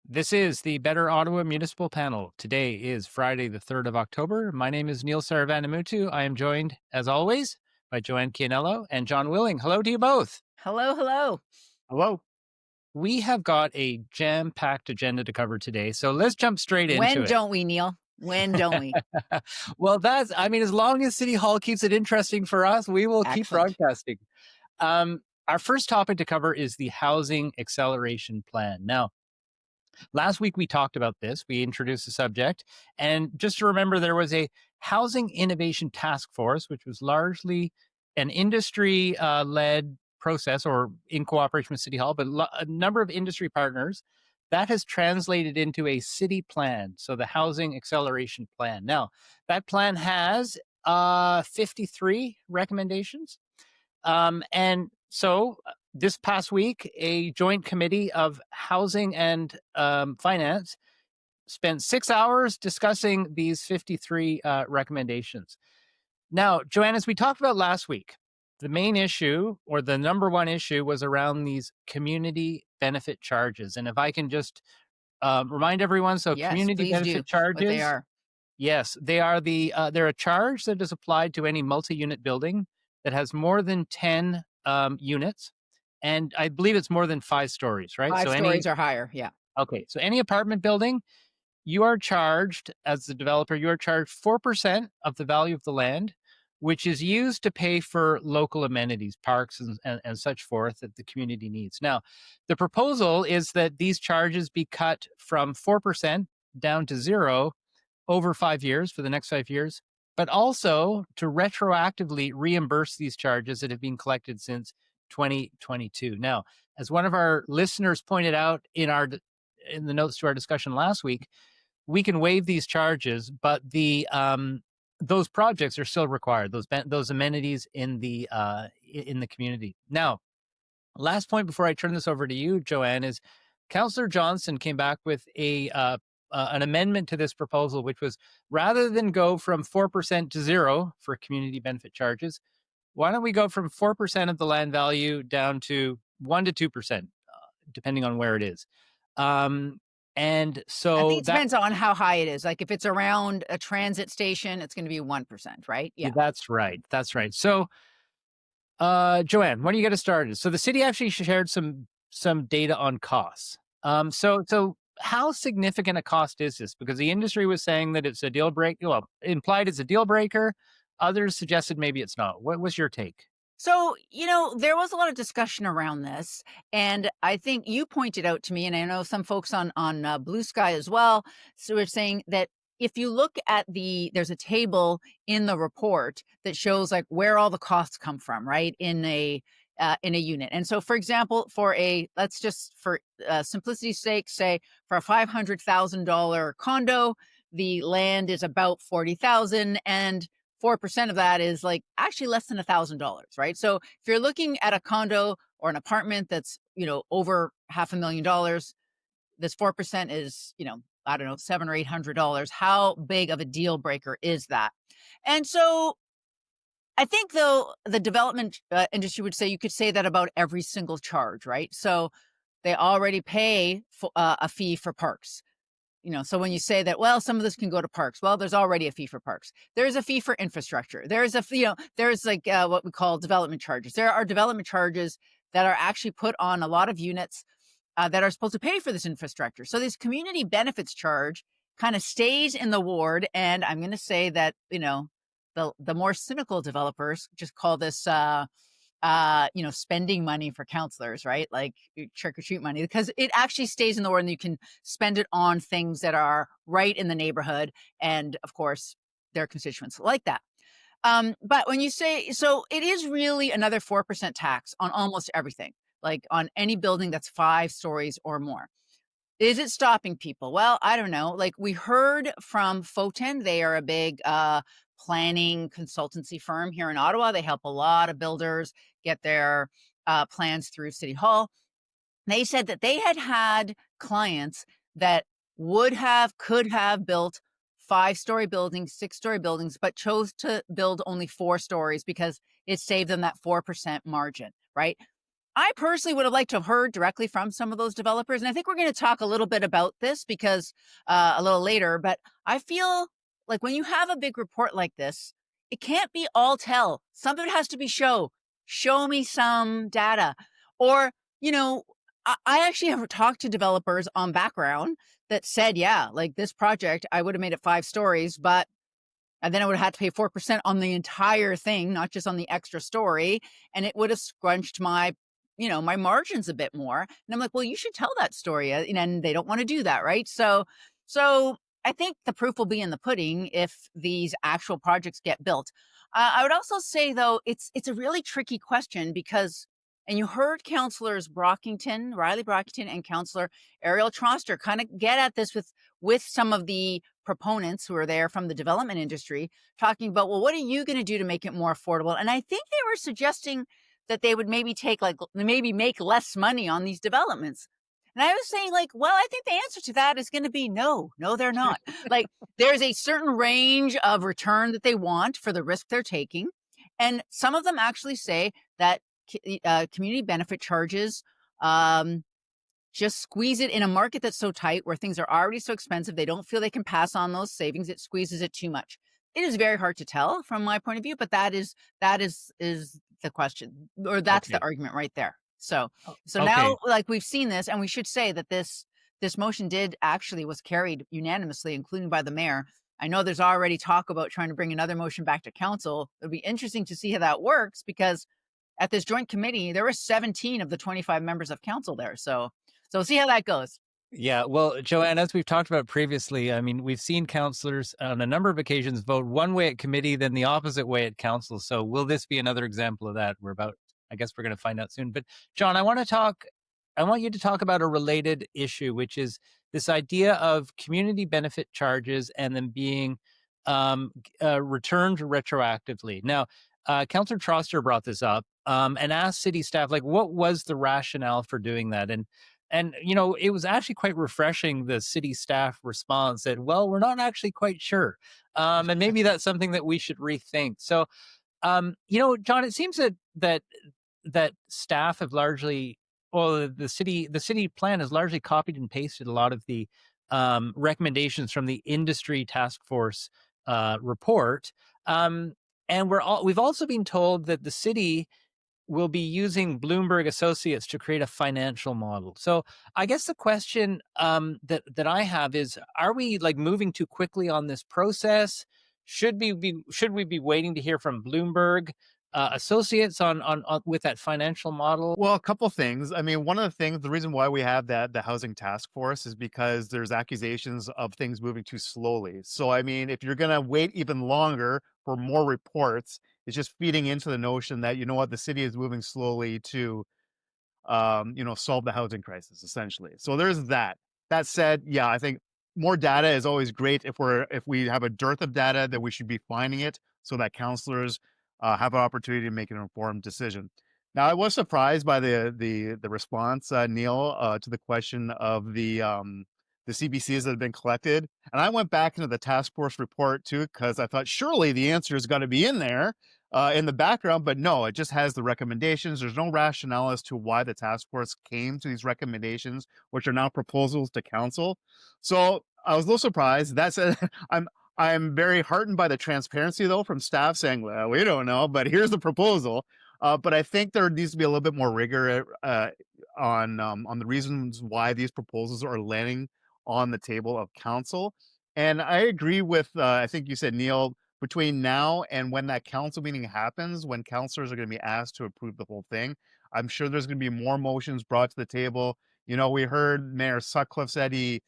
This is the Better Ottawa Municipal Panel. Today is Friday, the 3rd of October. My name is Neil Saravanamutu. I am joined, as always, by Joanne Chianello and John Willing. Hello to you both. Hello, hello. Hello. We have got a jam-packed agenda to cover today, so let's jump straight into When it. don't we, Neil? When don't we? Well, as long as City Hall keeps it interesting for us, we will keep Excellent. broadcasting. Our first topic to cover is the Housing Acceleration Plan. Now, last week we talked about this. We introduced the subject. And just to remember, there was a Housing Innovation Task Force, which was largely an industry led process or in cooperation with City Hall, but a number of industry partners. That has translated into a city plan. So the Housing Acceleration Plan. Now, that plan has 53 recommendations. And so this past week, a joint committee of housing and finance spent 6 hours discussing these 53 recommendations. Now, Joanne, as we talked about last week, the main issue or the number one issue was around these community benefit charges. And if I can just remind everyone, so Yes, community please do benefit what they charges, are. yes, they are they're a charge that is applied to any multi-unit building that has more than 10 units, and I believe it's more than 5 stories, right? Five So stories or higher. Yeah. any apartment building, you are charged as the developer, you are charged 4% of the value of the land, which is used to pay for local amenities, parks and such forth that the community needs. Now, the proposal is that these charges be cut from 4% down to zero over 5 years for the next 5 years, but also to retroactively reimburse these charges that have been collected since 2022. Now, as one of our listeners pointed out in the notes to our discussion last week, we can waive these charges, but those projects are still required. Those amenities in the community. Now, last point before I turn this over to you, Joanne, is Councillor Johnson came back with an amendment to this proposal, which was rather than go from 4% to zero for community benefit charges, why don't we go from 4% of the land value down to 1% to 2%, depending on where it is. And I so think it that depends on how high it is. Like if it's around a transit station, it's going to be 1%, right? Yeah. that's right. That's right. So, Joanne, why don't you get us started? So the city actually shared some data on costs. So how significant a cost is this? Because the industry was saying that it's a deal breaker. Well, implied it's a deal breaker. Others suggested maybe it's not. What was your take? So, there was a lot of discussion around this, and I think you pointed out to me, and I know some folks on Blue Sky as well, so we're saying that if you look at there's a table in the report that shows like where all the costs come from, right, in a unit. And so, for example, let's just for simplicity's sake say for a $500,000 condo, the land is about 40,000 and 4% of that is like actually less than $1,000, right? So if you're looking at a condo or an apartment that's, over $500,000, this 4% is, I don't know, $700 or $800. How big of a deal breaker is that? And so I think though the development industry would say you could say that about every single charge, right? So they already pay a fee for parks. So when you say that, well, some of this can go to parks, well, there's already a fee for parks. There's a fee for infrastructure. There's there's like what we call development charges. There are development charges that are actually put on a lot of units that are supposed to pay for this infrastructure. So this community benefits charge kind of stays in the ward. And I'm going to say that, the more cynical developers just call this, spending money for counselors, right? Like trick or treat money, because it actually stays in the ward and you can spend it on things that are right in the neighborhood. And of course, their constituents like that. But when you say, so it is really another 4% tax on almost everything, like on any building that's 5 stories or more. Is it stopping people? Well, I don't know. Like we heard from Foten, they are a big planning consultancy firm here in Ottawa. They help a lot of builders get their plans through City Hall. They said that they had clients that could have built 5-story buildings, 6-story buildings, but chose to build only 4 stories because it saved them that 4% margin, right? I personally would have liked to have heard directly from some of those developers, and I think we're going to talk a little bit about this because a little later. But I feel like when you have a big report like this, it can't be all tell. Some of it has to be show. Show me some data, or you know, I actually have talked to developers on background that said, yeah, like this project, I would have made it 5 stories, but and then I would have had to pay 4% on the entire thing, not just on the extra story. And it would have scrunched my, my margins a bit more. And I'm like, well, you should tell that story. And they don't want to do that. Right. So I think the proof will be in the pudding if these actual projects get built. I would also say, though, it's a really tricky question because, and you heard Councillors Riley Brockington and Councillor Ariel Troster kind of get at this with some of the proponents who are there from the development industry talking about, well, what are you going to do to make it more affordable? And I think they were suggesting that they would maybe make less money on these developments. And I was saying, like, well, I think the answer to that is going to be no, they're not. Like, there's a certain range of return that they want for the risk they're taking. And some of them actually say that community benefit charges just squeeze it in a market that's so tight where things are already so expensive. They don't feel they can pass on those savings. It squeezes it too much. It is very hard to tell from my point of view, but that is the question, or that's the Okay. argument right there. So Okay. now, like, we've seen this, and we should say that this motion was carried unanimously, including by the mayor. I know there's already talk about trying to bring another motion back to council. It'll be interesting to see how that works because at this joint committee, there were 17 of the 25 members of council there. So we'll see how that goes. Yeah, well, Joanne, as we've talked about previously, I mean, we've seen councillors on a number of occasions vote one way at committee, then the opposite way at council. So will this be another example of that? I guess we're going to find out soon. But John, I want you to talk about a related issue, which is this idea of community benefit charges and them being returned retroactively. Now, Councillor Troster brought this up and asked city staff, like, what was the rationale for doing that? And it was actually quite refreshing. The city staff response said, "Well, we're not actually quite sure, and maybe that's something that we should rethink." So, John, it seems that staff have largely, well, the city plan has largely copied and pasted a lot of the recommendations from the industry task force report, and we've also been told that the city will be using Bloomberg Associates to create a financial model. So I guess the question that I have is: are we like moving too quickly on this process? Should we be waiting to hear from Bloomberg Associates on with that financial model? Well, a couple things. I mean, one of the things, the reason why we have the housing task force is because there's accusations of things moving too slowly. So, I mean, if you're going to wait even longer for more reports, it's just feeding into the notion that, you know what, the city is moving slowly to solve the housing crisis, essentially. So there's that. That said, yeah, I think more data is always great. If we have a dearth of data, then we should be finding it so that counselors have an opportunity to make an informed decision. Now, I was surprised by the response, Neil, to the question of the CBCs that have been collected, and I went back into the task force report too because I thought surely the answer is going to be in there in the background, but no, it just has the recommendations. There's no rationale as to why the task force came to these recommendations, which are now proposals to council. So I was a little surprised. That said, I'm very heartened by the transparency though from staff saying, well, we don't know, but here's the proposal. But I think there needs to be a little bit more rigor on the reasons why these proposals are landing on the table of council. And I agree with I think you said, Neil, between now and when that council meeting happens, when councilors are going to be asked to approve the whole thing, I'm sure there's going to be more motions brought to the table. We heard Mayor Sutcliffe said he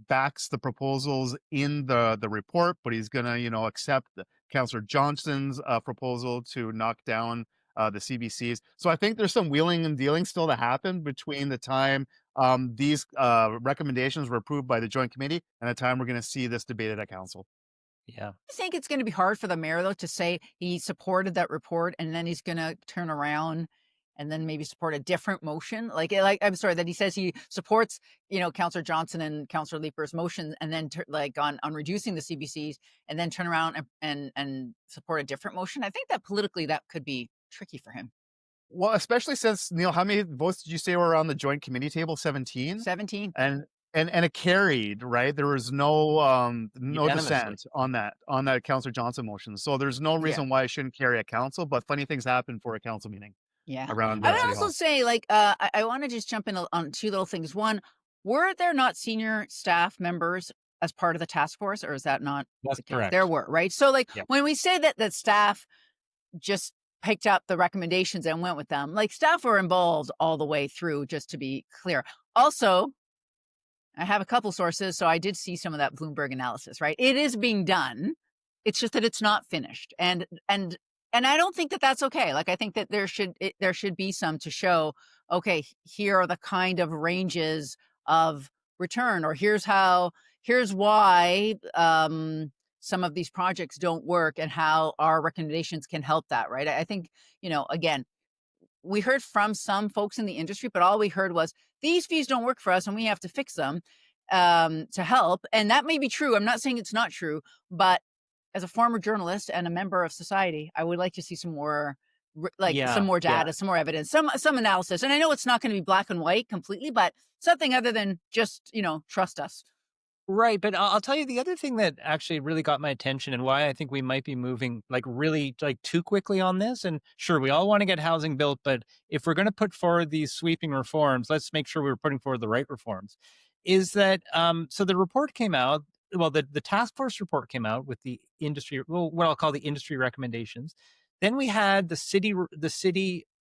backs the proposals in the report, but he's going to accept Councillor Johnston's proposal to knock down the CBCs. So I think there's some wheeling and dealing still to happen between the time these recommendations were approved by the joint committee and the time we're going to see this debated at council. Yeah. I think it's going to be hard for the mayor, though, to say he supported that report and then he's going to turn around and then maybe support a different motion. I'm sorry, that he says he supports, Councillor Johnson and Councillor Leaper's motion, and then on reducing the CBCs, and then turn around and support a different motion. I think that politically that could be tricky for him. Well, especially since, Neil, how many votes did you say were on the joint committee table? 17? 17. And and it carried, right? There was no Unanimously. dissent on that Councillor Johnson motion. So there's no Yeah. reason why it shouldn't carry at council, but funny things happen for a council meeting Yeah. around I would City also Hall. say, like, I want to just jump in on two little things. One, were there not senior staff members as part of the task force, or is that not That's the case? There correct. were, right? So, like, Yep. when we say that staff just picked up the recommendations and went with them, like, staff were involved all the way through, just to be clear. Also, I have a couple sources, so I did see some of that Bloomberg analysis, right? It is being done. It's just that it's not finished. And I don't think that that's okay. Like, I think that there should be some to show, okay, here are the kind of ranges of return, or here's why some of these projects don't work and how our recommendations can help that, right? I think, again, we heard from some folks in the industry, but all we heard was these fees don't work for us and we have to fix them to help. And that may be true. I'm not saying it's not true, but as a former journalist and a member of society, I would like to see some more, some Yeah, more yeah. data, some more evidence, some analysis. And I know it's not going to be black and white completely, but something other than just, trust us. Right, but I'll tell you the other thing that actually really got my attention and why I think we might be moving like really like too quickly on this. And sure, we all want to get housing built, but if we're going to put forward these sweeping reforms, let's make sure we're putting forward the right reforms. Is that so the report came out, well, the task force report came out with the industry, well, what I'll call the industry recommendations. Then we had the city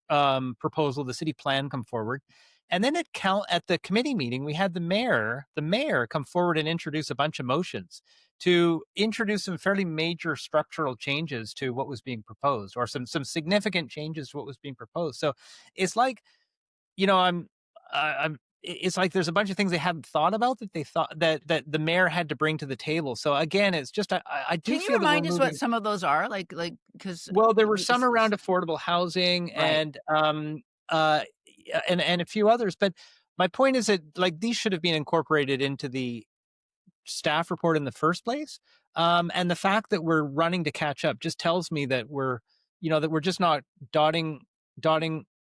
proposal, the city plan come forward. And then at the committee meeting, we had the mayor come forward and introduce a bunch of motions to introduce some fairly major structural changes to what was being proposed, or some significant changes to what was being proposed. So it's like, it's like there's a bunch of things they hadn't thought about that they thought that the mayor had to bring to the table. So again, it's just I do Can you feel that we're remind us what moving. some of those are? Because Well, there were some around affordable housing right. uh, and a few others. But my point is that like these should have been incorporated into the staff report in the first place. And the fact that we're running to catch up just tells me that we're just not dotting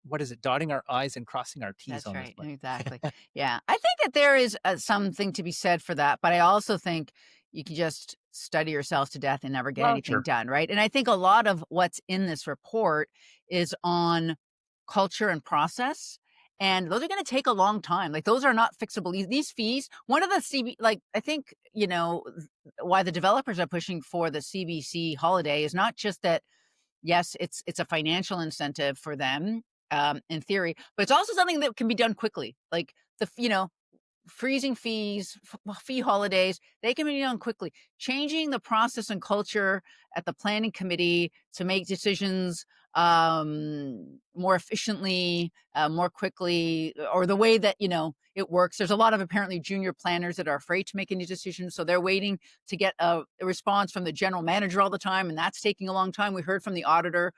what is it? Dotting our I's and crossing our T's That's on this right. one. Exactly. Yeah. I think that there is something to be said for that. But I also think you can just study yourself to death and never get Well, anything sure. done. Right. And I think a lot of what's in this report is on culture and process. And those are going to take a long time. Like, those are not fixable. These fees, one of the I think, why the developers are pushing for the CBC holiday is not just that, yes, it's a financial incentive for them, in theory, but it's also something that can be done quickly. Like, freezing fees, fee holidays, they can be done quickly. Changing the process and culture at the planning committee to make decisions more efficiently, more quickly, or the way that, it works. There's a lot of apparently junior planners that are afraid to make any decisions. So they're waiting to get a response from the general manager all the time. And that's taking a long time. We heard from the auditor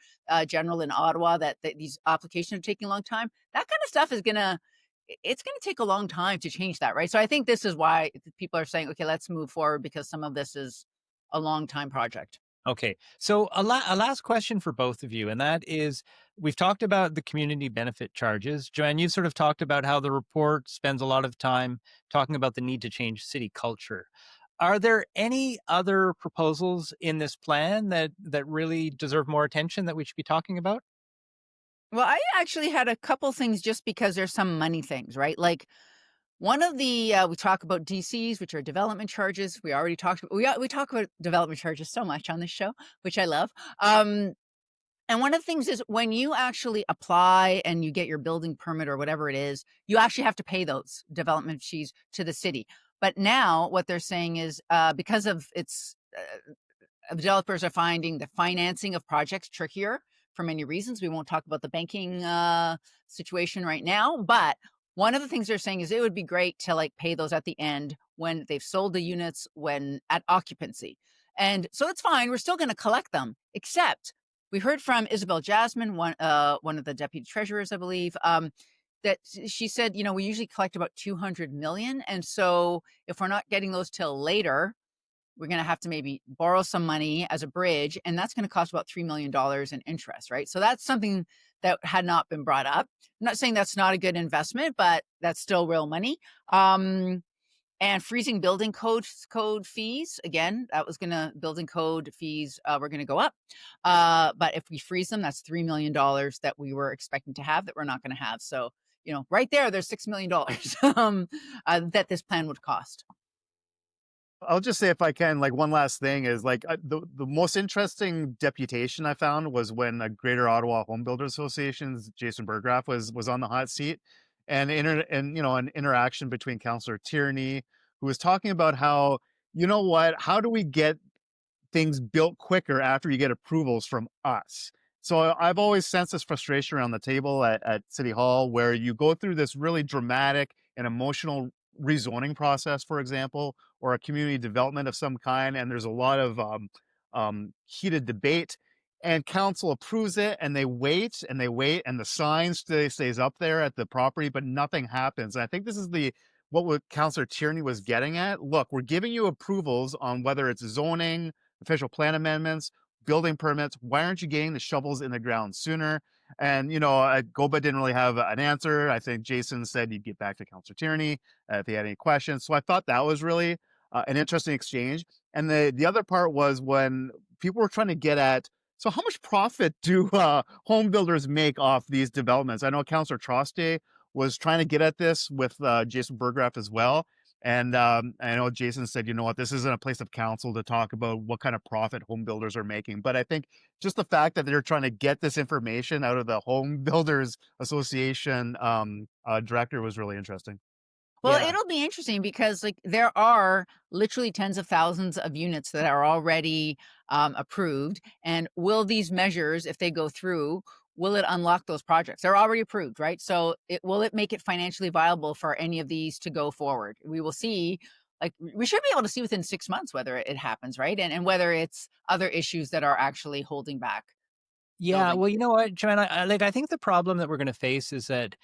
general in Ottawa that these applications are taking a long time. That kind of stuff it's going to take a long time to change that, right? So I think this is why people are saying, okay, let's move forward, because some of this is a long time project. Okay. So a last question for both of you, and that is, we've talked about the community benefit charges. Joanne, you've sort of talked about how the report spends a lot of time talking about the need to change city culture. Are there any other proposals in this plan that really deserve more attention that we should be talking about? Well, I actually had a couple things, just because there's some money things, right? Like, one of the we talk about DCs, which are development charges. We already talked about, we talk about development charges so much on this show, which I love. And one of the things is, when you actually apply and you get your building permit or whatever it is, you actually have to pay those development fees to the city. But now what they're saying is, because of developers are finding the financing of projects trickier for many reasons. We won't talk about the banking situation right now, but one of the things they're saying is it would be great to pay those at the end when they've sold the units, when at occupancy. And so it's fine. We're still going to collect them, except we heard from Isabel Jasmine, one of the deputy treasurers, I believe, that she said, we usually collect about 200 million. And so if we're not getting those till later, we're going to have to maybe borrow some money as a bridge, and that's going to cost about $3 million in interest, right? So that's something that had not been brought up. I'm not saying that's not a good investment, but that's still real money. And freezing building code fees, again, that was gonna building code fees were gonna go up. But if we freeze them, that's $3 million that we were expecting to have that we're not gonna have. So, right there's $6 million that this plan would cost. I'll just say, if I can, like, one last thing is, like, the most interesting deputation I found was when Greater Ottawa Home Builders Association's Jason Burgraff was on the hot seat, and an interaction between Councillor Tierney, who was talking about how, how do we get things built quicker after you get approvals from us. So I've always sensed this frustration around the table at City Hall, where you go through this really dramatic and emotional rezoning process, for example, or a community development of some kind, and there's a lot of heated debate, and council approves it, and they wait and they wait, and the sign stays up there at the property, but nothing happens. And I think this is what Councillor Tierney was getting at. Look, we're giving you approvals on whether it's zoning, official plan amendments, building permits. Why aren't you getting the shovels in the ground sooner? And, GOBA didn't really have an answer. I think Jason said he'd get back to Councillor Tierney if he had any questions. So I thought that was really an interesting exchange. And the other part was when people were trying to get at, so how much profit do home builders make off these developments? I know Councillor Troste was trying to get at this with Jason Burgraff as well. And I know Jason said, you know what, this isn't a place of council to talk about what kind of profit home builders are making. But I think just the fact that they're trying to get this information out of the Home Builders Association director was really interesting. Well, Yeah. it'll be interesting because there are literally tens of thousands of units that are already approved. And will these measures, if they go through, will it unlock those projects? They're already approved, right? So will it make it financially viable for any of these to go forward? We will see. We should be able to see within 6 months whether it happens, right? And whether it's other issues that are actually holding back Yeah, building. well, you know what, Joanna, I think the problem that we're gonna face is that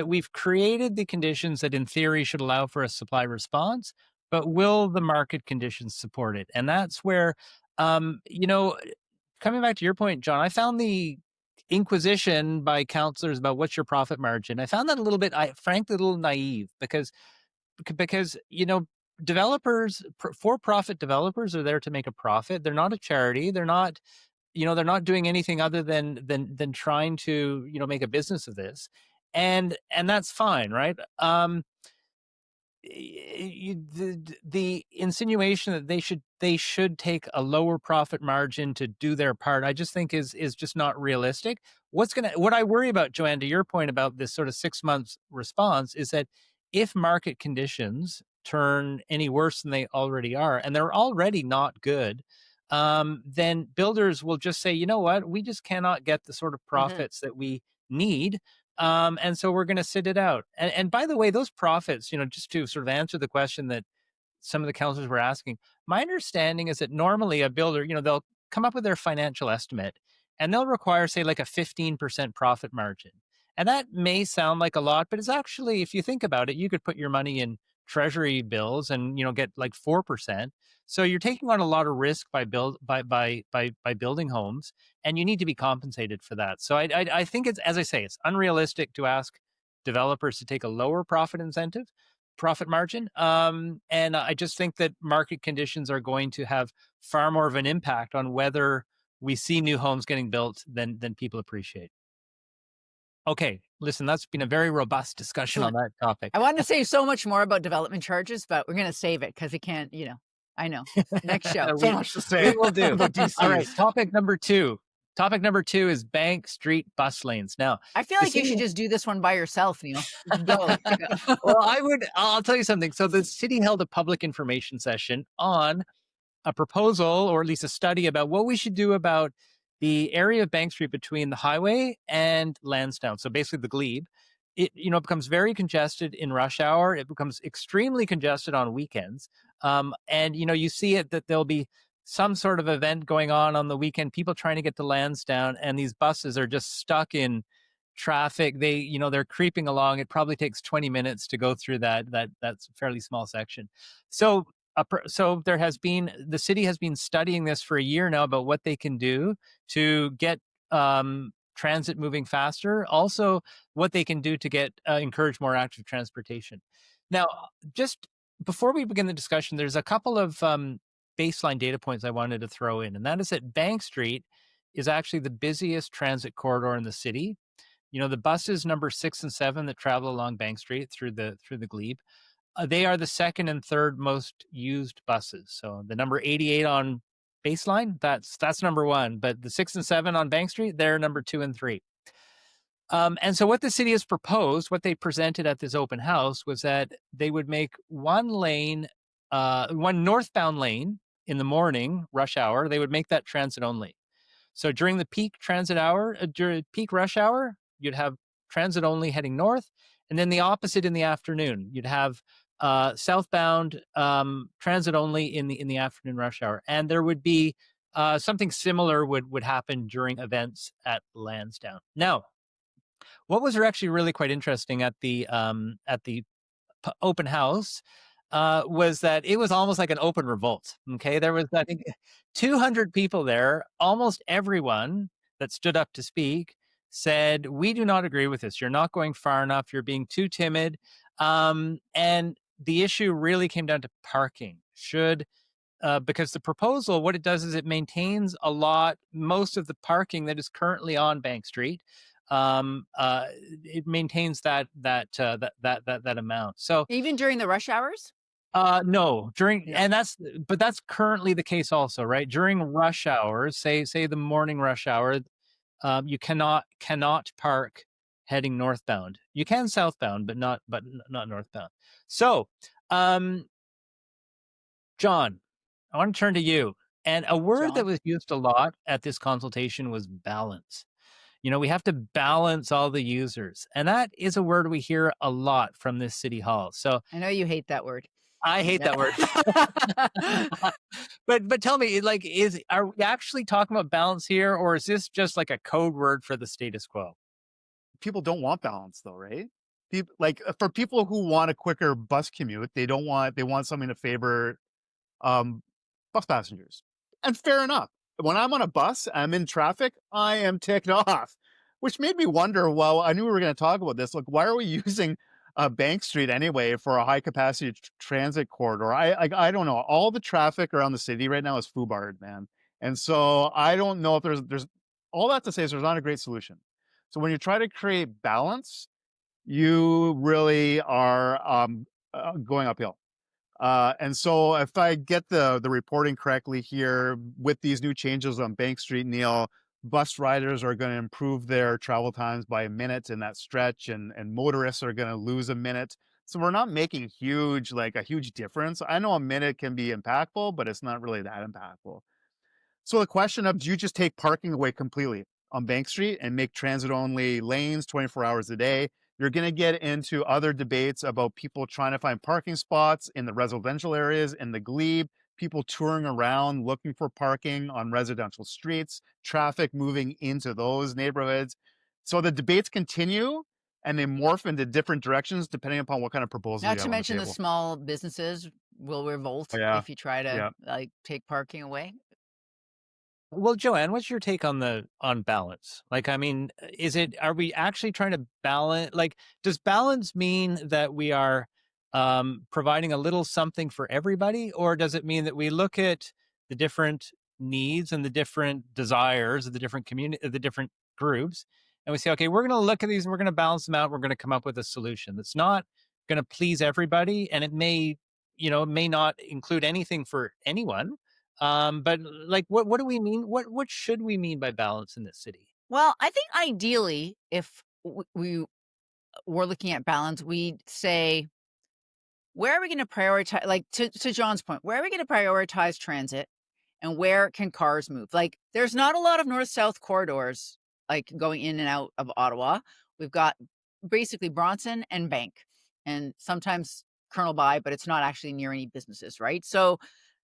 we've created the conditions that in theory should allow for a supply response, but will the market conditions support it? And that's where, coming back to your point, John, I found the inquisition by counselors about what's your profit margin. I found that a little bit, frankly, a little naive because developers, for-profit developers, are there to make a profit. They're not a charity. They're not doing anything other than trying to make a business of this, and that's fine, right? The insinuation that they should take a lower profit margin to do their part, I just think is just not realistic. What I worry about, Joanne, to your point about this sort of 6 months response, is that if market conditions turn any worse than they already are, and they're already not good, then builders will just say, you know what, we just cannot get the sort of Mhm. profits that we need. And so we're going to sit it out. And by the way, those profits, just to sort of answer the question that some of the counselors were asking, my understanding is that normally a builder, they'll come up with their financial estimate and they'll require, say, like a 15% profit margin. And that may sound like a lot, but it's actually, if you think about it, you could put your money in treasury bills and get like 4%. So you're taking on a lot of risk by building homes, and you need to be compensated for that. So I think it's, as I say, it's unrealistic to ask developers to take a lower profit margin. And I just think that market conditions are going to have far more of an impact on whether we see new homes getting built than people appreciate. Okay, listen, that's been a very robust discussion on Excellent. that topic. I wanted to say so much more about development charges, but we're going to save it because we can't, I know. Next show. So we, much to we say will do. about All right, DCs. topic number two. Topic number two is Bank Street bus lanes. Now, I feel the like you should city just do this one by yourself, Neil. Go. well, I'll tell you something. So the city held a public information session on a proposal, or at least a study, about what we should do about the area of Bank Street between the highway and Lansdowne. So basically the glebe. It becomes very congested in rush hour. It becomes extremely congested on weekends. And you see it that there'll be some sort of event going on the weekend, people trying to get to Lansdowne, and these buses are just stuck in traffic. They're creeping along. It probably takes 20 minutes to go through that's fairly small section. So the city has been studying this for a year now about what they can do to get transit moving faster, also what they can do to get encourage more active transportation. Now, just before we begin the discussion, there's a couple of baseline data points I wanted to throw in, and that is that Bank Street is actually the busiest transit corridor in the city. The buses number 6 and 7 that travel along Bank Street through the glebe, they are the second and third most used buses. So the number 88 on baseline, that's number one, but the 6 and 7 on Bank Street, they're number 2 and 3. And so what the city has proposed, what they presented at this open house, was that they would make one northbound lane in the morning rush hour. They would make that transit only. So during the peak transit hour, during peak rush hour, you'd have transit only heading north, and then the opposite in the afternoon. You'd have southbound transit only in the afternoon rush hour, and there would be something similar would happen during events at Lansdowne. Now, what was actually really quite interesting at the open house was that it was almost like an open revolt. Okay, there was, I think, 200 people there. Almost everyone that stood up to speak said, "We do not agree with this. You're not going far enough. You're being too timid." And the issue really came down to parking. Because the proposal, what it does is it maintains most of the parking that is currently on Bank Street. It maintains that amount. So Even during the rush hours? no, No. and that's currently the case also, right? During rush hours, say the morning rush hour, you cannot park heading northbound. You can southbound, but not northbound. So, John, I want to turn to you. And a word that John? was used a lot at this consultation was balance. We have to balance all the users. And that is a word we hear a lot from this city hall. So I know you hate that word. I hate that word. But tell me, like, are we actually talking about balance here, or is this just like a code word for the status quo? People don't want balance though, right? For people who want a quicker bus commute, they want something to favor um, bus passengers. And fair enough. When I'm on a bus, I'm in traffic, I am ticked off, which made me wonder, well, I knew we were going to talk about this. Like, why are we using Bank Street anyway for a high capacity transit corridor? I don't know. All the traffic around the city right now is foobarred, man. And so I don't know if there's all that to say is there's not a great solution. So when you try to create balance, you really are going uphill. And so if I get the reporting correctly here, with these new changes on Bank Street, Neil, bus riders are going to improve their travel times by a minute in that stretch, and motorists are going to lose a minute. So we're not making a huge difference. I know a minute can be impactful, but it's not really that impactful. So the question of, do you just take parking away completely on Bank Street and make transit only lanes 24 hours a day? You're going to get into other debates about people trying to find parking spots in the residential areas, in the glebe, people touring around looking for parking on residential streets, traffic moving into those neighborhoods. So the debates continue, and they morph into different directions depending upon what kind of proposals Not you to have on the mention the table. small businesses will revolt Oh, yeah. if you try to, Yeah. like, take parking away. Well, Joanne, what's your take on balance? Like, I mean, are we actually trying to balance? Like, does balance mean that we are providing a little something for everybody, or does it mean that we look at the different needs and the different desires of the different the different groups, and we say, okay, we're going to look at these and we're going to balance them out. We're going to come up with a solution that's not going to please everybody, and it may not include anything for anyone. But like, what do we mean? What should we mean by balance in this city? Well, I think ideally, if we were looking at balance, we'd say, where are we going to prioritize, like to John's point, where are we going to prioritize transit and where can cars move? Like, there's not a lot of north-south corridors, like going in and out of Ottawa. We've got basically Bronson and Bank, and sometimes Colonel By, but it's not actually near any businesses, right? So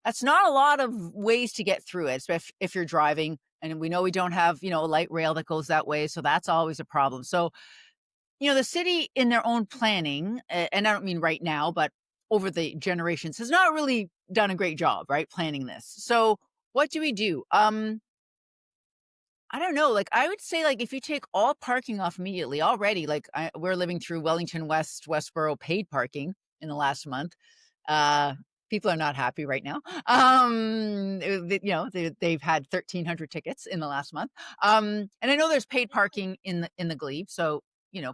that's not a lot of ways to get through it, especially if you're driving. And we know we don't have, a light rail that goes that way. So that's always a problem. So, the city in their own planning, and I don't mean right now, but over the generations, has not really done a great job, right, planning this. So what do we do? I don't know, like, I would say, like, if you take all parking off immediately already, like, we're living through Wellington West, Westboro paid parking in the last month. Uh, People are not happy right now. They've had 1,300 tickets in the last month. And I know there's paid parking in the glebe, so,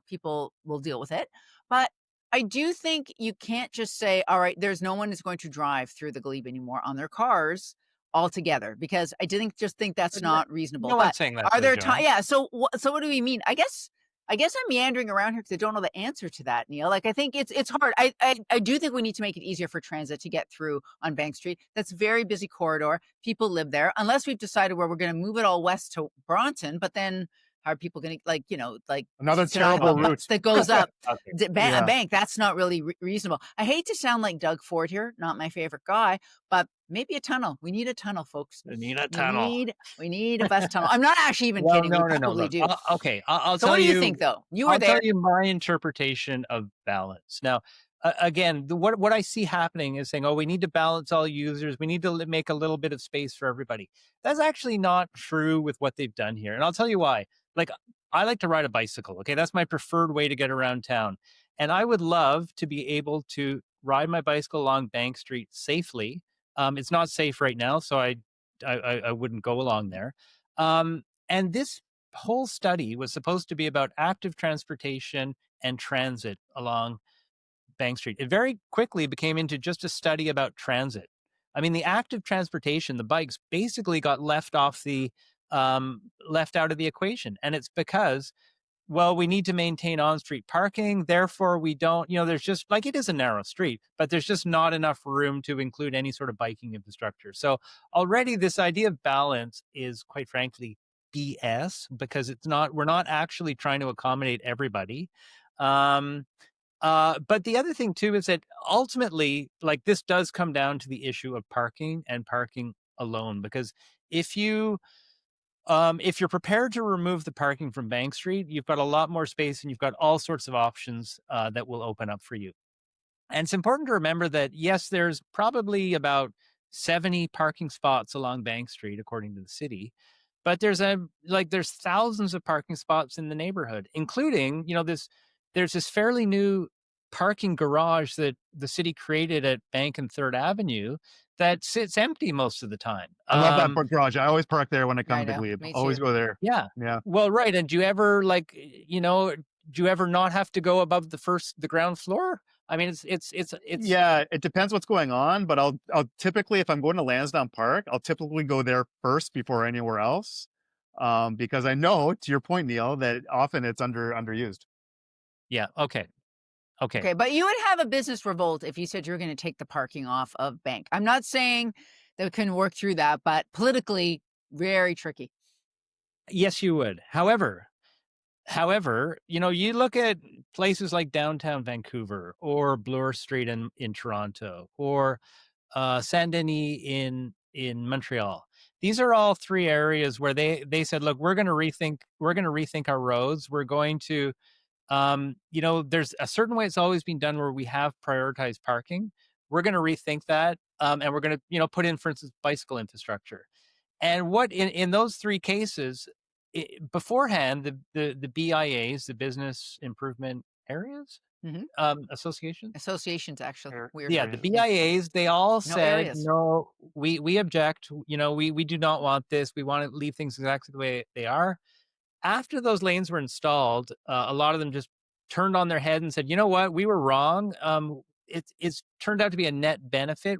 people will deal with it. But I do think you can't just say, "All right, there's no one who's going to drive through the glebe anymore on their cars altogether," because I didn't just think that's But no, not reasonable. no one's But saying that, are though, there John. times? Yeah. So what do we mean? I guess I'm meandering around here because I don't know the answer to that, Neil. Like, I think it's hard. I do think we need to make it easier for transit to get through on Bank Street. That's a very busy corridor. People live there. Unless we've decided where we're going to move it all west to Bronson, but then how are people going to, Another to not have terrible a bus route. that goes up Okay. a Yeah. bank? That's not really reasonable. I hate to sound like Doug Ford here, not my favorite guy, but maybe a tunnel. We need a tunnel, folks. We need a We tunnel. need a bus tunnel. I'm not actually even Well, kidding. We no. probably Look, do. okay. I'll So what tell do you you. think, though? You were I'll tell there. you my interpretation of balance. Now, again, what I see happening is saying, "Oh, we need to balance all users. We need to make a little bit of space for everybody." That's actually not true with what they've done here, and I'll tell you why. Like, I like to ride a bicycle. Okay, that's my preferred way to get around town, and I would love to be able to ride my bicycle along Bank Street safely. It's not safe right now, so I wouldn't go along there. And this whole study was supposed to be about active transportation and transit along Bank Street. It very quickly became into just a study about transit. I mean, the active transportation, the bikes, basically got left out of the equation, and it's because, well, we need to maintain on-street parking. Therefore, we don't, there's just like, it is a narrow street, but there's just not enough room to include any sort of biking infrastructure. So already this idea of balance is, quite frankly, BS, because we're not actually trying to accommodate everybody. But the other thing too is that ultimately, like, this does come down to the issue of parking and parking alone, because if you if you're prepared to remove the parking from Bank Street, you've got a lot more space and you've got all sorts of options that will open up for you. And it's important to remember that, yes, there's probably about 70 parking spots along Bank Street, according to the city. But there's thousands of parking spots in the neighborhood, including, there's this fairly new parking garage that the city created at Bank and Third Avenue that sits empty most of the time. I love that garage. I always park there when I come I to know. Glebe. Me Always too. go there. Yeah. Yeah. Well, right. And do you ever do you ever not have to go above the ground floor? I mean, it's Yeah, it depends what's going on, but I'll typically, if I'm going to Lansdowne Park, I'll typically go there first before anywhere else. Because I know, to your point, Neil, that often it's underused. yeah. Okay. Okay. Okay, but you would have a business revolt if you said you're going to take the parking off of Bank. I'm not saying that we couldn't work through that, but politically, very tricky. Yes, you would. However, you look at places like downtown Vancouver or Bloor Street in Toronto or Saint Denis in Montreal. These are all three areas where they said, look, we're going to rethink our roads. We're going to, there's a certain way it's always been done where we have prioritized parking. We're going to rethink that, and we're going to, put in, for instance, bicycle infrastructure. And what in those three cases, beforehand, the BIAs, the Business Improvement Areas, Mhm. Association, Associations, actually. Weird yeah, the word. Yeah. BIAs, they all No said, areas. no, we object. We do not want this. We want to leave things exactly the way they are. After those lanes were installed, a lot of them just turned on their head and said, "You know what? We were wrong. It's turned out to be a net benefit.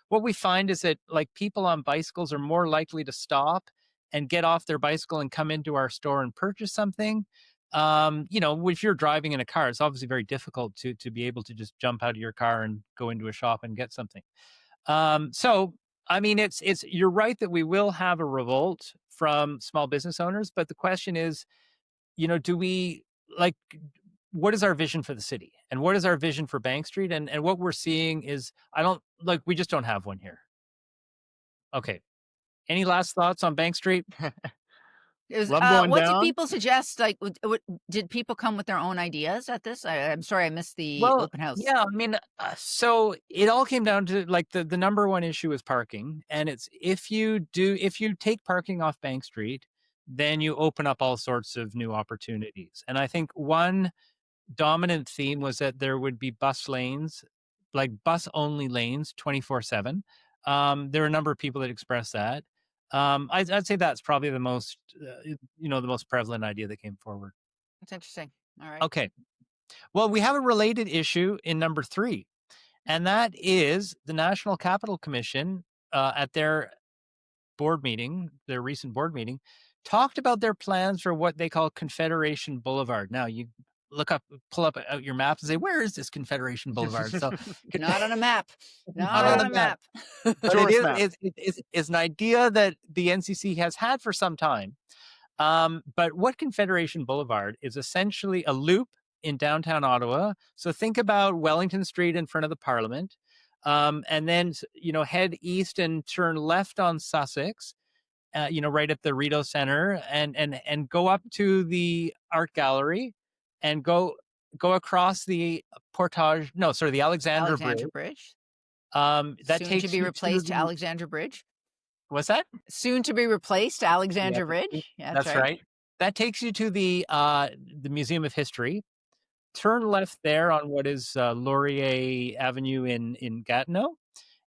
What we find is that, like, people on bicycles are more likely to stop and get off their bicycle and come into our store and purchase something. If you're driving in a car, it's obviously very difficult to be able to just jump out of your car and go into a shop and get something. So I mean, you're right that we will have a revolt from small business owners, but the question is, do we, like, what is our vision for the city, and what is our vision for Bank Street? And what we're seeing is, we just don't have one here. Okay. Any last thoughts on Bank Street? Love going What did down. people suggest? Like, did people come with their own ideas at this? I'm sorry, I missed the Well, open house. yeah, I mean, so it all came down to, like, the number one issue is parking, and it's if you take parking off Bank Street, then you open up all sorts of new opportunities. And I think one dominant theme was that there would be bus lanes, like bus only lanes, 24/7. There were a number of people that expressed that. I'd say that's probably the most, the most prevalent idea that came forward. That's interesting. All right. Okay. Well, we have a related issue in number 3, and that is the National Capital Commission at their board meeting, their recent board meeting, talked about their plans for what they call Confederation Boulevard. Now, you pull up out your map and say, where is this Confederation Boulevard? So, Not on a map. Not not on a map. but it Tourist is, map. it's an idea that the NCC has had for some time. But what Confederation Boulevard is essentially a loop in downtown Ottawa. So think about Wellington Street in front of the Parliament, and then head east and turn left on Sussex. Right at the Rideau Center, and go up to the Art Gallery, and go across the the Alexandra Bridge. Bridge. That Soon takes to be you replaced the, Alexandra Bridge. what's that? Soon to be replaced Alexandra Yeah, Bridge. Yeah, that's right. That takes you to the Museum of History. Turn left there on what is Laurier Avenue in Gatineau,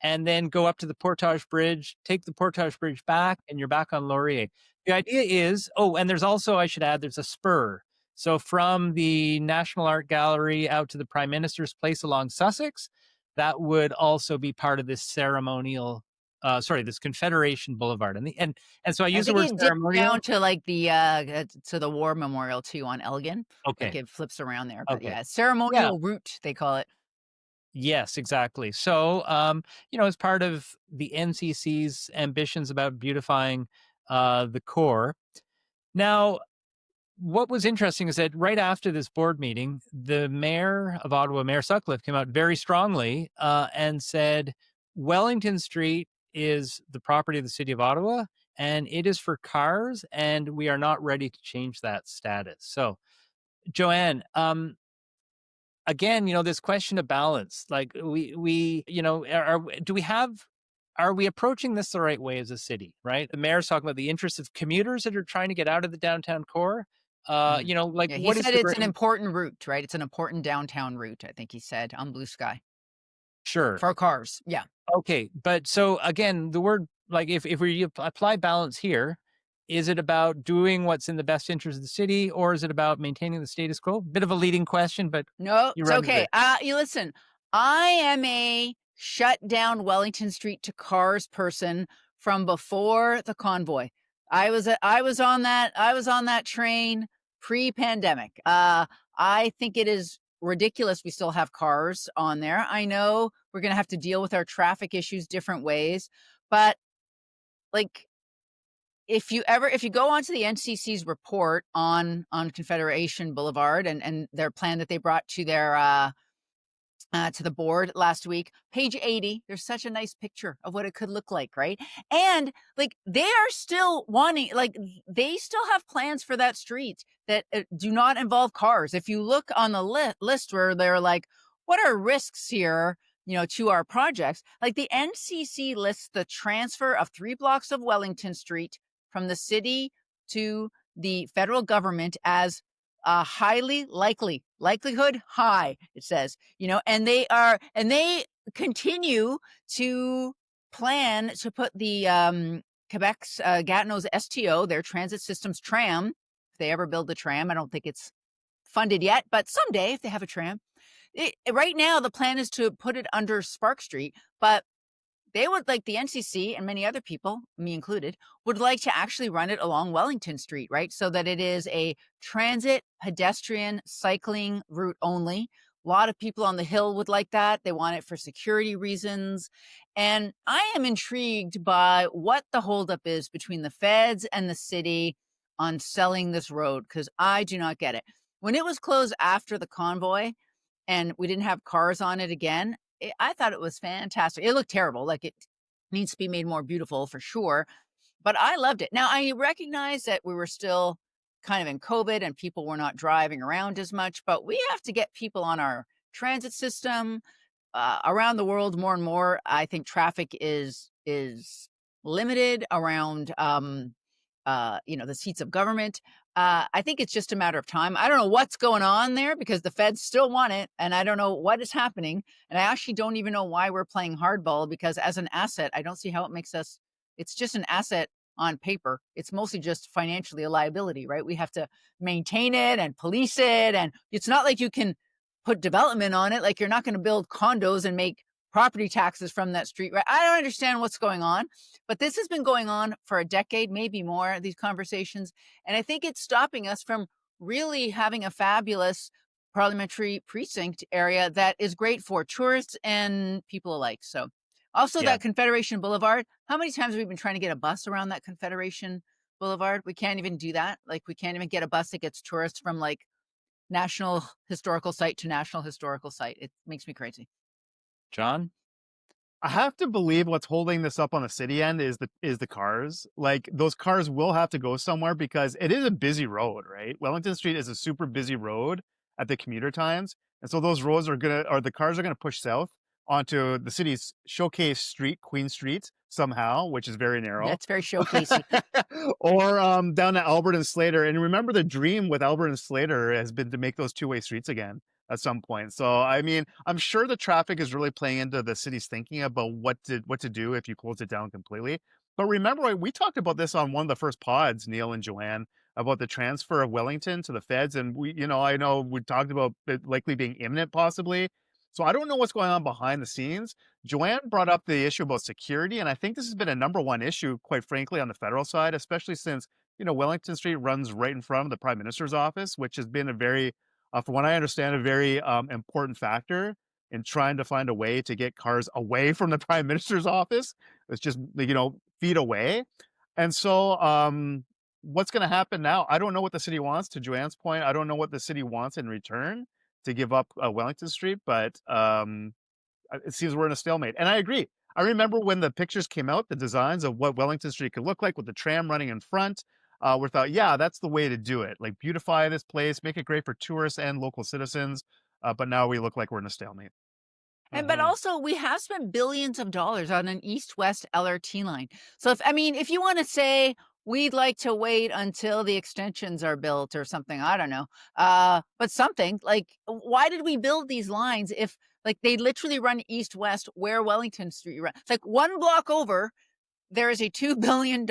and then go up to the Portage Bridge, take the Portage Bridge back, and you're back on Laurier. The idea is, and there's also, I should add, there's a spur. So from the National Art Gallery out to the Prime Minister's Place along Sussex, that would also be part of this this Confederation Boulevard. And so I use the word dip ceremonial. down to like the war memorial too on Elgin. Okay. Like it flips around there. But Okay. yeah, ceremonial route, they call it. Yes, exactly. So, as part of the NCC's ambitions about beautifying the core. Now, what was interesting is that right after this board meeting, the mayor of Ottawa, Mayor Sutcliffe, came out very strongly and said Wellington Street is the property of the city of Ottawa, and it is for cars, and we are not ready to change that status. So, Joanne, again, this question of balance, like are we approaching this the right way as a city, right? The mayor's talking about the interests of commuters that are trying to get out of the downtown core. Yeah, He what said it's an important route, right? It's an important downtown route, I think he said, on Blue Sky. Sure. For cars, yeah. Okay, but so again, the word, like if we apply balance here, is it about doing what's in the best interest of the city, or is it about maintaining the status quo? Bit of a leading question, but no, it's okay. It. You listen, I am a shut down Wellington Street to cars person from before the convoy. I was on that train pre-pandemic. I think it is ridiculous we still have cars on there. I know we're going to have to deal with our traffic issues different ways, but like if you go onto the NCC's report on Confederation Boulevard and their plan that they brought to their to the board last week, page 80, there's such a nice picture of what it could look like, right? And like they are still wanting, like they still have plans for that street that do not involve cars. If you look on the list where they're like, what are risks here, to our projects? Like the NCC lists the transfer of 3 blocks of Wellington Street from the city to the federal government as highly likelihood high, it says, and they continue to plan to put the Quebec's Gatineau's STO, their transit systems tram, if they ever build the tram. I don't think it's funded yet, but someday if they have a tram. Right now, the plan is to put it under Spark Street, but they would like the NCC and many other people, me included, would like to actually run it along Wellington Street, right? So that it is a transit, pedestrian, cycling route only. A lot of people on the Hill would like that. They want it for security reasons. And I am intrigued by what the holdup is between the feds and the city on selling this road, because I do not get it. When it was closed after the convoy and we didn't have cars on it again, I thought it was fantastic. It looked terrible. Like it needs to be made more beautiful for sure. But I loved it. Now, I recognize that we were still kind of in COVID and people were not driving around as much, but we have to get people on our transit system around the world more and more. I think traffic is limited around the seats of government. I think it's just a matter of time. I don't know what's going on there because the feds still want it, and I don't know what is happening. And I actually don't even know why we're playing hardball, because as an asset, I don't see how it makes us. It's just an asset on paper. It's mostly just financially a liability, right? We have to maintain it and police it, and it's not like you can put development on it. Like, you're not going to build condos and make property taxes from that street, right? I don't understand what's going on, but this has been going on for a decade, maybe more, these conversations. And I think it's stopping us from really having a fabulous parliamentary precinct area that is great for tourists and people alike. So also Yeah. that Confederation Boulevard, how many times have we been trying to get a bus around that Confederation Boulevard? We can't even do that. Like, we can't even get a bus that gets tourists from like national historical site to national historical site. It makes me crazy. John? I have to believe what's holding this up on the city end is the cars. Like, those cars will have to go somewhere because it is a busy road, right? Wellington Street is a super busy road at the commuter times. And so those roads the cars are gonna push south onto the city's showcase street, Queen Street, somehow, which is very narrow. That's very showcasey. Or down to Albert and Slater. And remember, the dream with Albert and Slater has been to make those two-way streets again at some point. So I mean, I'm sure the traffic is really playing into the city's thinking about what to do if you close it down completely. But remember, we talked about this on one of the first pods, Neil and Joanne, about the transfer of Wellington to the feds. And I know we talked about it likely being imminent, possibly. So I don't know what's going on behind the scenes. Joanne brought up the issue about security, and I think this has been a number one issue, quite frankly, on the federal side, especially since Wellington Street runs right in front of the Prime Minister's office, which has been a very from what I understand, a very important factor in trying to find a way to get cars away from the Prime Minister's office. It's just, feet away. And so what's going to happen now? I don't know what the city wants. To Joanne's point, I don't know what the city wants in return to give up Wellington Street, but it seems we're in a stalemate. And I agree. I remember when the pictures came out, the designs of what Wellington Street could look like with the tram running in front. We thought, yeah, that's the way to do it. Like, beautify this place, make it great for tourists and local citizens. But now we look like we're in a stalemate. But also, we have spent billions of dollars on an east-west LRT line. So if you want to say we'd like to wait until the extensions are built or something, I don't know. But something like, why did we build these lines if like they literally run east-west where Wellington Street runs? It's like one block over, there is a $2 billion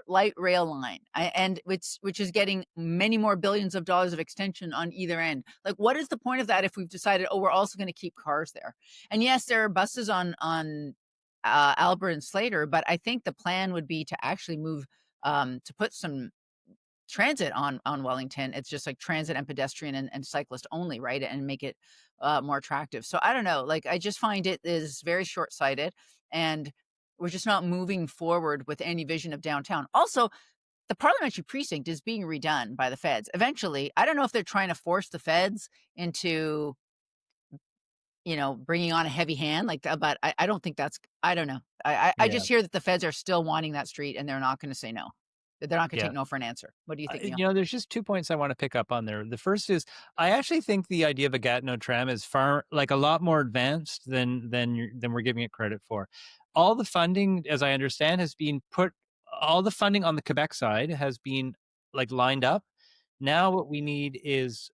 light rail line, and which is getting many more billions of dollars of extension on either end. Like, what is the point of that if we've decided, oh, we're also going to keep cars there? And yes, there are buses on Albert and Slater, but I think the plan would be to actually move to put some transit on Wellington. It's just like transit and pedestrian and cyclist only, right? And make it more attractive. So I don't know. Like, I just find it is very short-sighted, and we're just not moving forward with any vision of downtown. Also, the parliamentary precinct is being redone by the feds. Eventually, I don't know if they're trying to force the feds into, bringing on a heavy hand like that, but I don't think I don't know. I just hear that the feds are still wanting that street, and they're not going to say no. They're not going to take no for an answer. What do you think, Neil? There's just 2 points I want to pick up on there. The first is, I actually think the idea of a Gatineau tram is a lot more advanced than we're giving it credit for. All the funding, as I understand, all the funding on the Quebec side has been like lined up. Now what we need is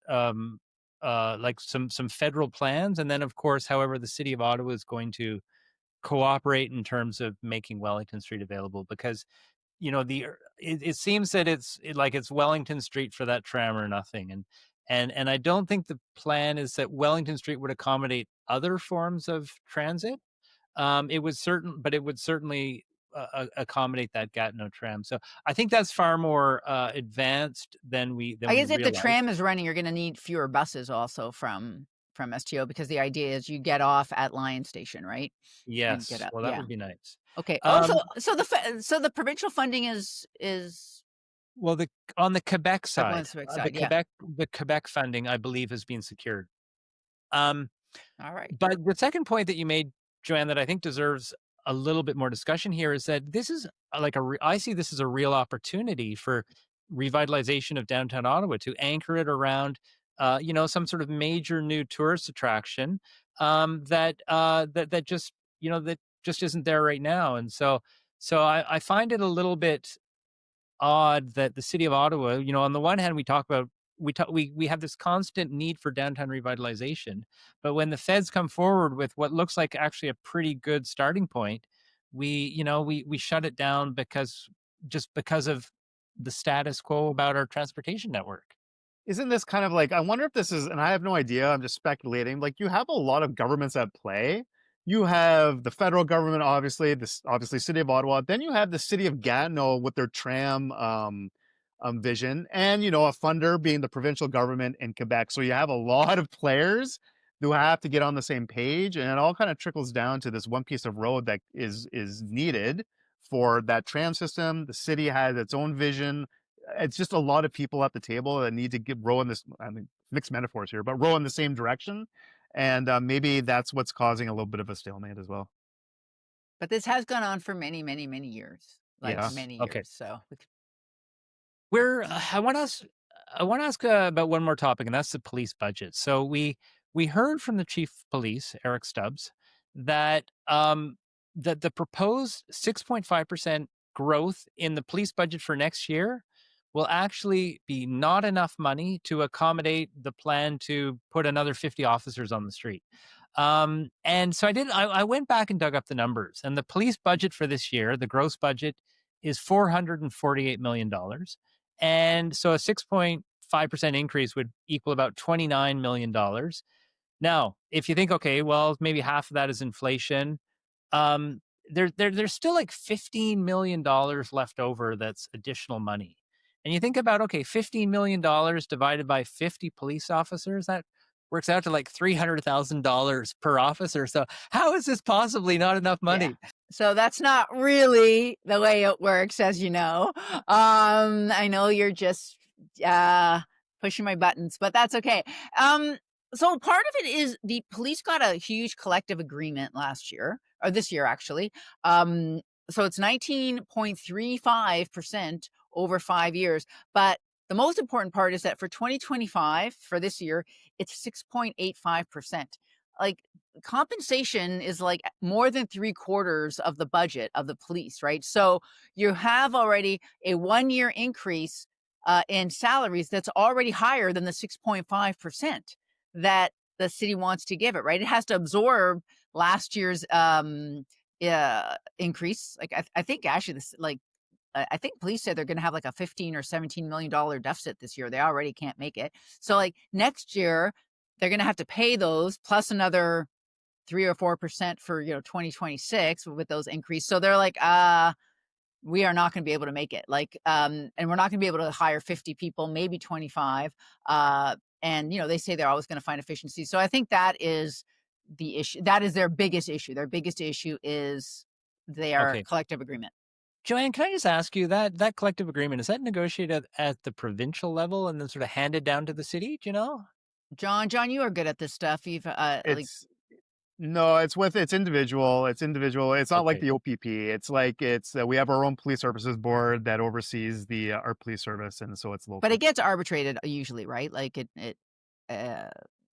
like some federal plans, and then of course, however the city of Ottawa is going to cooperate in terms of making Wellington Street available, because it seems that it's Wellington Street for that tram or nothing, and I don't think the plan is that Wellington Street would accommodate other forms of transit. It would certainly accommodate that Gatineau tram. So I think that's far more advanced than we. I guess if the realize. tram is running, you're going to need fewer buses also from STO, because the idea is you get off at Lion Station, right? Yes, Get up. well, that would be nice. Okay. So the provincial funding is well, on the Quebec on side, the Quebec side, the Quebec funding, I believe, has been secured. All right. But the second point that you made, Joanne, that I think deserves a little bit more discussion here is that this is I see this as a real opportunity for revitalization of downtown Ottawa, to anchor it around, some sort of major new tourist attraction that just isn't there right now. And so I find it a little bit odd that the city of Ottawa, on the one hand, we talk about we have this constant need for downtown revitalization, but when the feds come forward with what looks like actually a pretty good starting point, we shut it down because of the status quo about our transportation network. Isn't this kind of like, I wonder if this is, and I have no idea, I'm just speculating. Like, you have a lot of governments at play. You have the federal government, obviously, this obviously city of Ottawa. Then you have the city of Gatineau with their tram vision, and a funder being the provincial government in Quebec. So you have a lot of players who have to get on the same page, and it all kind of trickles down to this one piece of road that is needed for that tram system. The city has its own vision. It's just a lot of people at the table that need to row in this. I mean, mixed metaphors here, but row in the same direction. And maybe that's what's causing a little bit of a stalemate as well. But this has gone on for many, many, many years, like Yeah. many Okay. years. So We're I want to ask about one more topic, and that's the police budget. So we heard from the chief of police, Eric Stubbs, that that the proposed 6.5% growth in the police budget for next year will actually be not enough money to accommodate the plan to put another 50 officers on the street. And so I went back and dug up the numbers, and the police budget for this year, the gross budget, is $448 million. And so a 6.5% increase would equal about $29 million. Now, if you think, okay, well, maybe half of that is inflation, there's still like $15 million left over that's additional money. And you think about, okay, $15 million divided by 50 police officers, that works out to like $300,000 per officer. So how is this possibly not enough yeah. money? So that's not really the way it works, as you know. I know you're just pushing my buttons, but that's okay. So part of it is the police got a huge collective agreement last year, or this year actually. So it's 19.35% over 5 years. But the most important part is that for 2025, for this year, it's 6.85%. Like, compensation is like more than 3/4 of the budget of the police, right? So you have already a 1-year increase in salaries that's already higher than the 6.5% that the city wants to give it, right? It has to absorb last year's increase. Like, I think actually this, like, I think police said they're going to have like a 15 or $17 million deficit this year. They already can't make it. So like next year, they're going to have to pay those plus another 3 or 4% for 2026 with those increases. So they're like, we are not going to be able to make it. Like, and we're not going to be able to hire 50 people, maybe 25. And they say they're always going to find efficiency. So I think that is the issue. That is their biggest issue. Their biggest issue is their Okay. collective agreement. Joanne, can I just ask you that collective agreement, is that negotiated at the provincial level and then sort of handed down to the city? Do you know? John, you are good at this stuff. You've like It's no, it's individual. It's individual. It's not like Okay. the OPP. It's like we have our own police services board that oversees our police service, and so it's but local. it gets arbitrated usually, right? Like it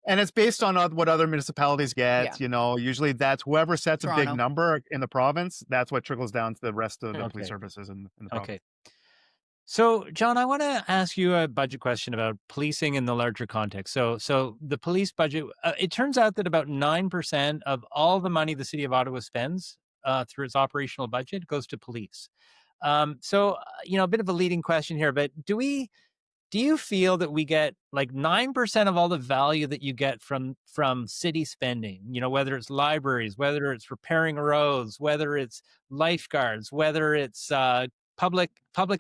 And it's based on what other municipalities get. Yeah. Usually that's whoever sets a big Toronto. number in the province. That's what trickles down to the rest of the police Okay. services in the province. Okay. So, John, I want to ask you a budget question about policing in the larger context. So the police budget, it turns out that about 9% of all the money the city of Ottawa spends through its operational budget goes to police. A bit of a leading question here, but do you feel that we get like 9% of all the value that you get from city spending, whether it's libraries, whether it's repairing roads, whether it's lifeguards, whether it's public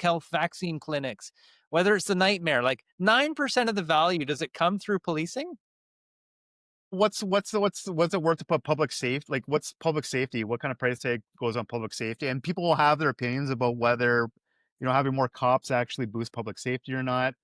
health vaccine clinics, whether it's the nightmare, like 9% of the value, does it come through policing? What's it worth to put public safety? Like, what's public safety? What kind of price tag goes on public safety? And people will have their opinions about whether, having more cops actually boosts public safety or not.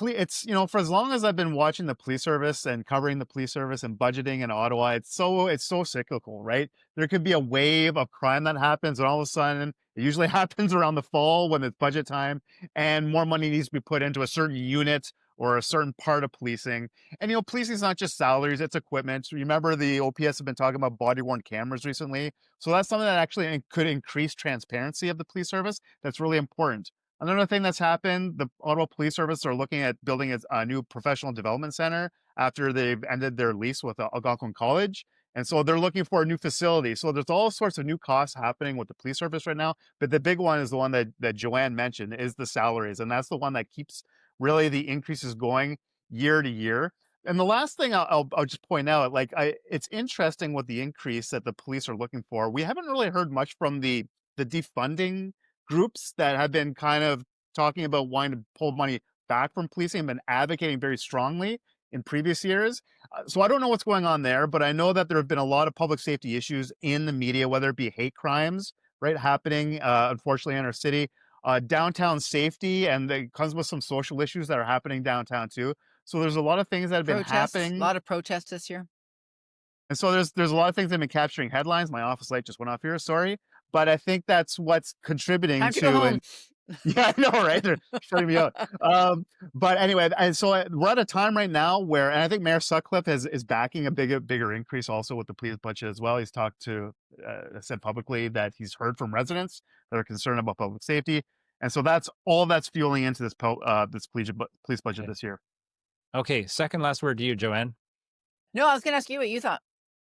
It's, for as long as I've been watching the police service and covering the police service and budgeting in Ottawa, it's so cyclical, right? There could be a wave of crime that happens, and all of a sudden, it usually happens around the fall when it's budget time, and more money needs to be put into a certain unit or a certain part of policing. And policing is not just salaries; it's equipment. Remember, the OPS have been talking about body-worn cameras recently, so that's something that actually could increase transparency of the police service. That's really important. Another thing that's happened, the Ottawa Police Service are looking at building a new professional development center after they've ended their lease with Algonquin College. And so they're looking for a new facility. So there's all sorts of new costs happening with the police service right now. But the big one is the one that Joanne mentioned is the salaries. And that's the one that keeps really the increases going year to year. And the last thing I'll just point out, like it's interesting with the increase that the police are looking for. We haven't really heard much from the defunding groups that have been kind of talking about wanting to pull money back from policing and been advocating very strongly in previous years. So I don't know what's going on there, but I know that there have been a lot of public safety issues in the media, whether it be hate crimes, right, happening, unfortunately, in our city, downtown safety, and it comes with some social issues that are happening downtown too. So there's a lot of things that have been Protests, a happening. lot of protests this year. And so there's a lot of things that have been capturing headlines. My office light just went off here, sorry. But I think that's what's contributing Time to go to, home. and yeah, I know, right? They're shutting me out. But anyway, and so we're at a time right now where, and I think Mayor Sutcliffe is backing a bigger increase also with the police budget as well. He's talked to, said publicly that he's heard from residents that are concerned about public safety, and so that's fueling into this this police budget this year. Okay, second last word to you, Joanne. No, I was going to ask you what you thought.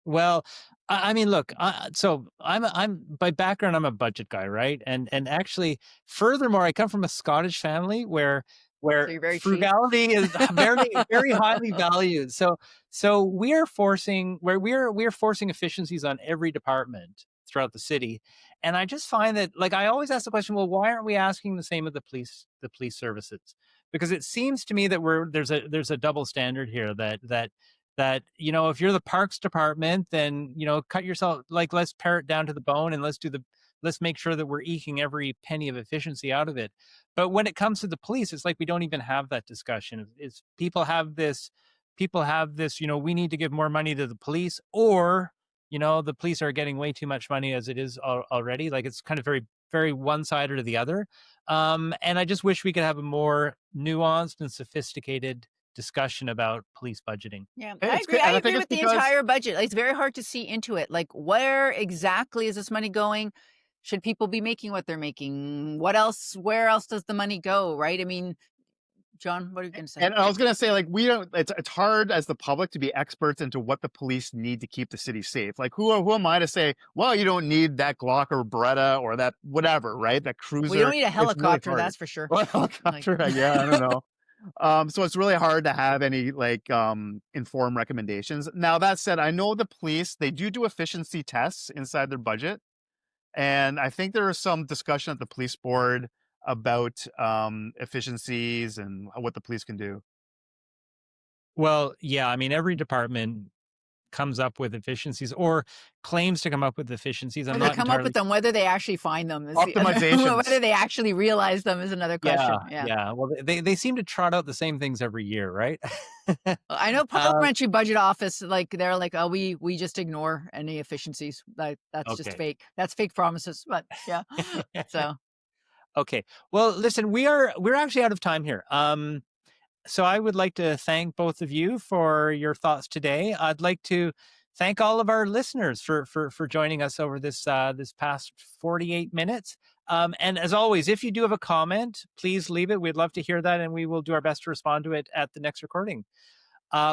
Well, I mean, look, so I'm by background, I'm a budget guy, right? And actually, furthermore, I come from a Scottish family where So you're very cheap. frugality is very highly valued. So we are forcing efficiencies on every department throughout the city. And I just find that, like, I always ask the question, well, why aren't we asking the same of the police services? Because it seems to me that there's a double standard here that, you know, if you're the parks department, then, you know, cut yourself, like, let's pare it down to the bone and let's make sure that we're eking every penny of efficiency out of it. But when it comes to the police, it's like we don't even have that discussion. It's people have this, you know, we need to give more money to the police, or, you know, the police are getting way too much money as it is already. Like, it's kind of very, very one side or the other. And I just wish we could have a more nuanced and sophisticated discussion about police budgeting. Yeah, And I it's agree. good, I and I agree think with it's the because entire budget. Like, it's very hard to see into it. Like, where exactly is this money going? Should people be making what they're making? What else? Where else does the money go? Right? I mean, John, what are you going to say? And I was gonna say, like, we don't. It's hard as the public to be experts into what the police need to keep the city safe. Like, who am I to say? Well, you don't need that Glock or Beretta or that whatever, right? That cruiser. We don't need a It's really helicopter, hard. that's for sure. Well, helicopter, yeah, I don't know. So it's really hard to have any like informed recommendations. Now that said, I know the police, they do efficiency tests inside their budget. And I think there is some discussion at the police board about efficiencies and what the police can do. Well, yeah, I mean, every department comes up with efficiencies or claims to come up with efficiencies. I'm Or they not come up entirely. with them, whether they actually find them is the other, Optimizations. whether they actually realize them is another question. Yeah, Yeah. yeah. Well, they seem to trot out the same things every year, right? I know Um, parliamentary budget office, like, they're like, oh, we just ignore any efficiencies. Like, that's just Okay. fake. That's fake promises. But yeah. So Okay. Well, listen, we're actually out of time here. So I would like to thank both of you for your thoughts today. I'd like to thank all of our listeners for joining us over this past 48 minutes. And as always, if you do have a comment, please leave it. We'd love to hear that, and we will do our best to respond to it at the next recording.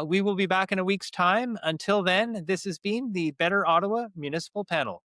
We will be back in a week's time. Until then, this has been the Better Ottawa Municipal Panel.